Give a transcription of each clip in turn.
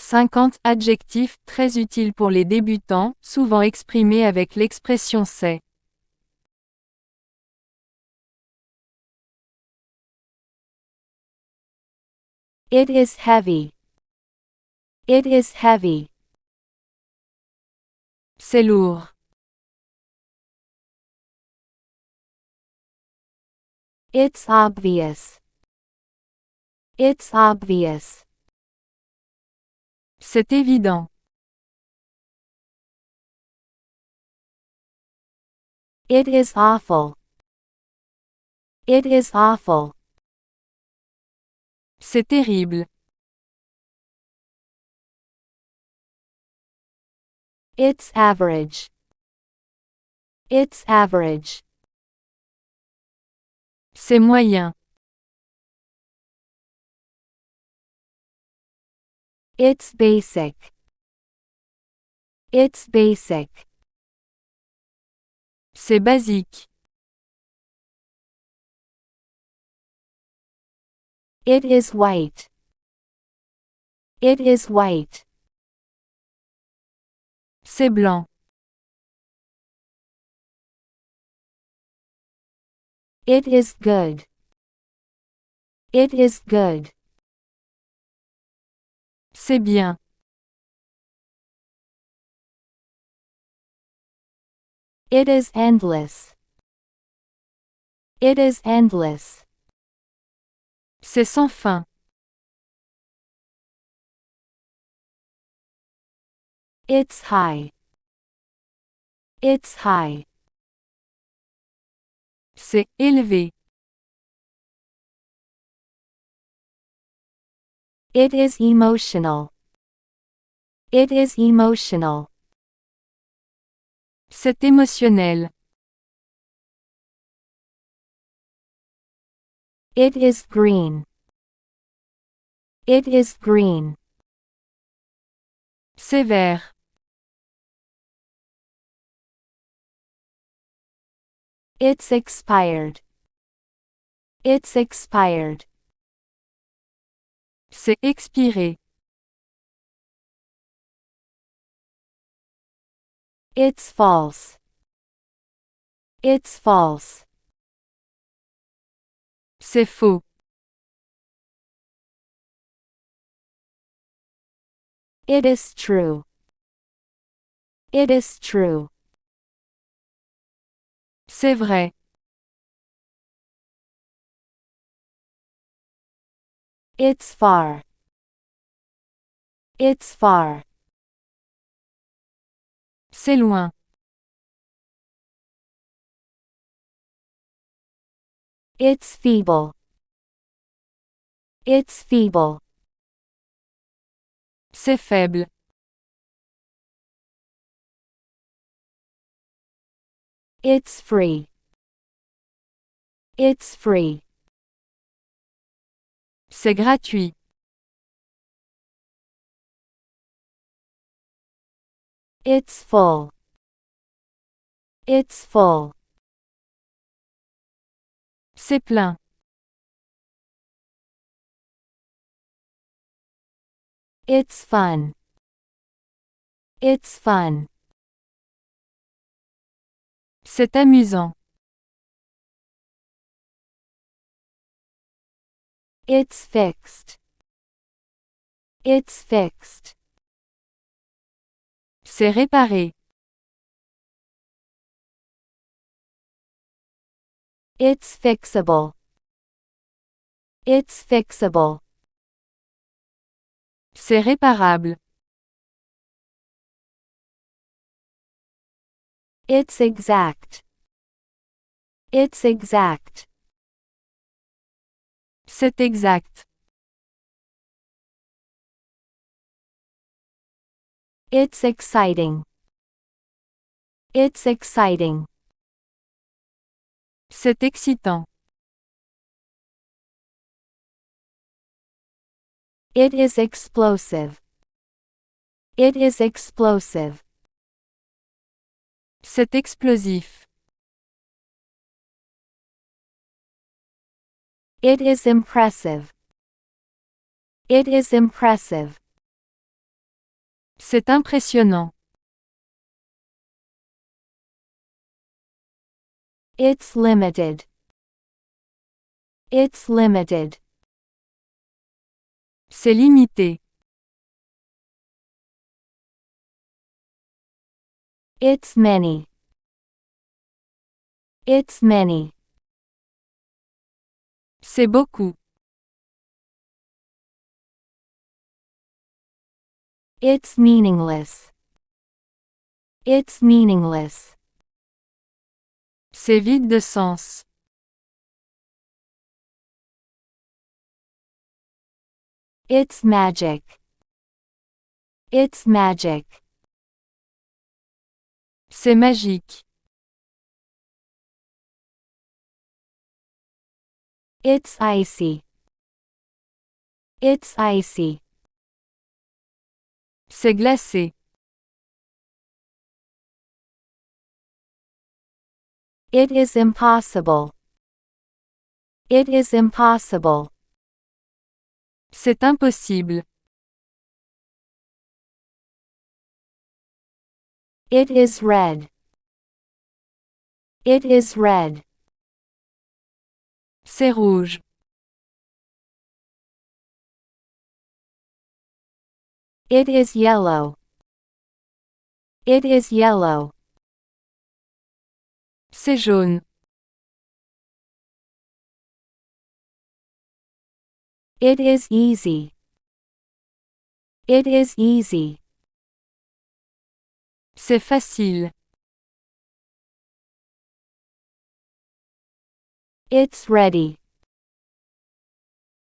50 adjectifs très utiles pour les débutants, souvent exprimés avec l'expression c'est. It is heavy. It is heavy. C'est lourd. It's obvious. It's obvious. C'est évident. It is awful. It is awful. C'est terrible. It's average. It's average. C'est moyen. It's basic. It's basic. C'est basique. It is white. It is white. C'est blanc. It is good. It is good. C'est bien. It is endless. It is endless. C'est sans fin. It's high. It's high. C'est élevé. It is emotional. It is emotional. C'est émotionnel. It is green. It is green. C'est vert. It's expired. It's expired. C'est expiré. It's false. It's false. C'est faux. It is true. It is true. C'est vrai. It's far. It's far. C'est loin. It's feeble. It's feeble. C'est faible. It's free. It's free. C'est gratuit. It's full. It's full. C'est plein. It's fun. It's fun. C'est amusant. It's fixed. It's fixed. C'est réparé. It's fixable. It's fixable. C'est réparable. It's exact. It's exact. C'est exact. It's exciting. It's exciting. C'est excitant. It is explosive. It is explosive. C'est explosif. It is impressive. It is impressive. C'est impressionnant. It's limited. It's limited. C'est limité. It's many. It's many. C'est beaucoup. It's meaningless. It's meaningless. C'est vide de sens. It's magic. It's magic. C'est magique. It's icy. It's icy. C'est glacé. It is impossible. It is impossible. C'est impossible. It is red. It is red. C'est rouge. It is yellow. It is yellow. C'est jaune. It is easy. It is easy. C'est facile. It's ready.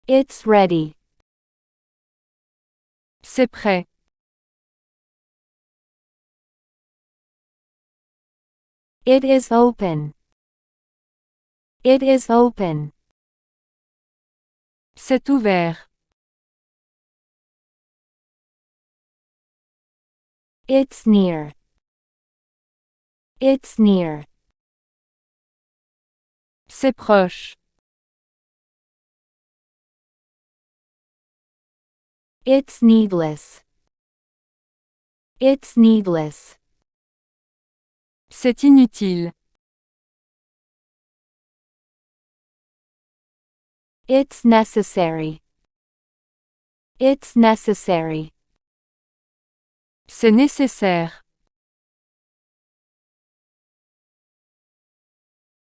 It's ready. C'est prêt. It is open. It is open. C'est ouvert. It's near. It's near. C'est proche. It's needless. It's needless. C'est inutile. It's necessary. It's necessary. C'est nécessaire.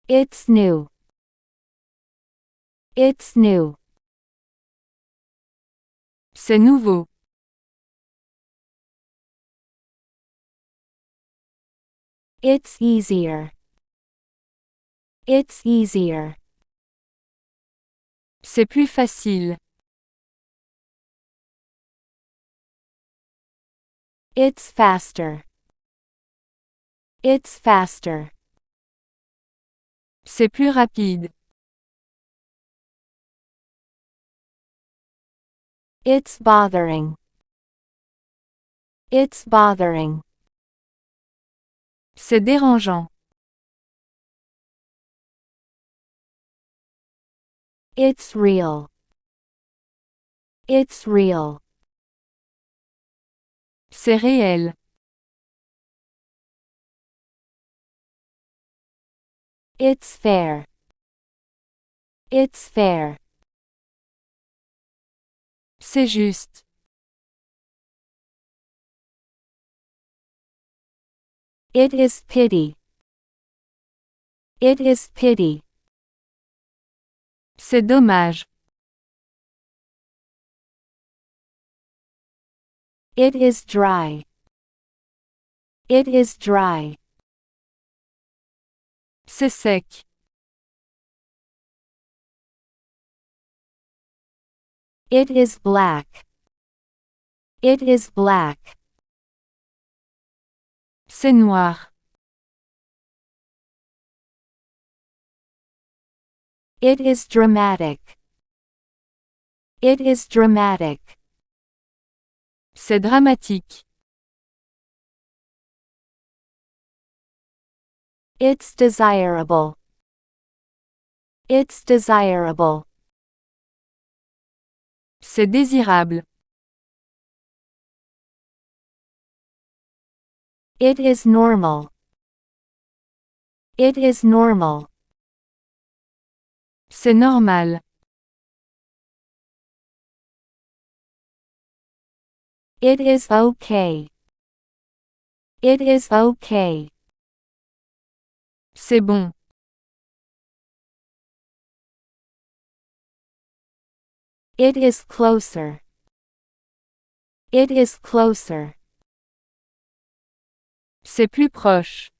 It's new. It's new. C'est nouveau. It's easier. It's easier. C'est plus facile. It's faster. It's faster. C'est plus rapide. It's bothering. It's bothering. C'est dérangeant. It's real. It's real. C'est réel. It's fair. It's fair. C'est juste. It is pity. It is pity. C'est dommage. It is dry. It is dry. C'est sec. It is black. It is black. C'est noir. It is dramatic. It is dramatic. C'est dramatique. It's desirable. It's desirable. C'est désirable. It is normal. It is normal. C'est normal. It is okay. It is okay. C'est bon. It is closer. It is closer. C'est plus proche.